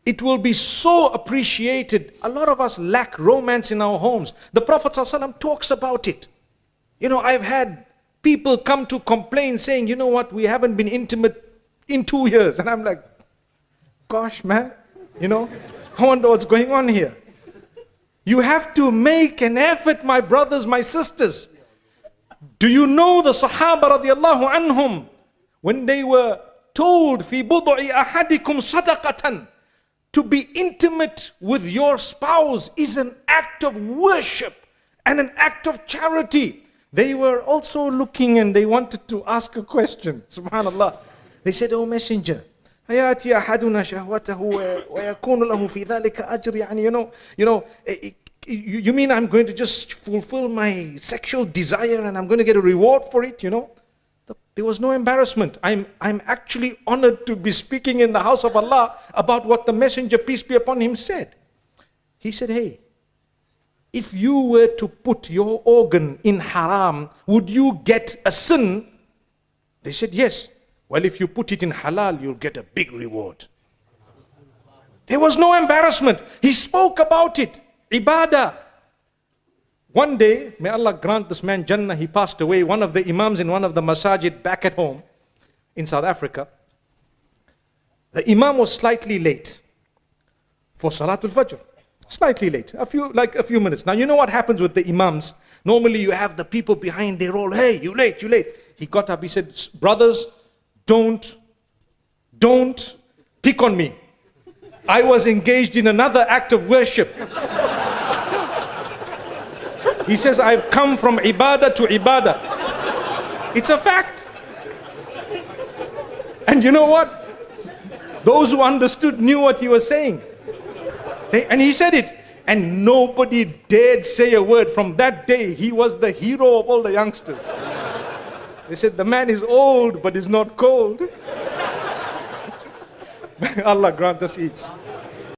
it will be so appreciated. A lot of us lack romance in our homes. The Prophet ﷺ talks about it. You know, I've had people come to complain saying, you know what, we haven't been intimate in 2 years. And I'm like, gosh, man, you know, I wonder what's going on here. You have to make an effort, my brothers, my sisters. Do you know the Sahaba radiallahu anhum, when they were told, fi bud'i ahadikum sadaqatan, to be intimate with your spouse is an act of worship and an act of charity. They were also looking and they wanted to ask a question. Subhanallah. They said, "Oh Messenger, hayati ahaduna shahwatahu wa yakunu lahu fi dhalika ajr." Yani, you mean I'm going to just fulfill my sexual desire and I'm going to get a reward for it, you know? There was no embarrassment. I'm actually honored to be speaking in the house of Allah about what the Messenger, peace be upon him, said. He said, hey, if you were to put your organ in haram, would you get a sin? They said, yes. Well, if you put it in halal, you'll get a big reward. There was no embarrassment. He spoke about it. Ibadah. One day, may Allah grant this man Jannah, he passed away, one of the imams in one of the masajid back at home in South Africa. The imam was slightly late for Salatul Fajr. Slightly late, a few minutes. Now you know what happens with the imams. Normally you have the people behind, they roll, hey, you late. He got up, he said, brothers, don't pick on me. I was engaged in another act of worship. He says, I've come from ibadah to ibadah. It's a fact. And you know what? Those who understood knew what he was saying. And he said it. And nobody dared say a word. From that day, he was the hero of all the youngsters. They said, the man is old, but is not cold. Allah grant us each.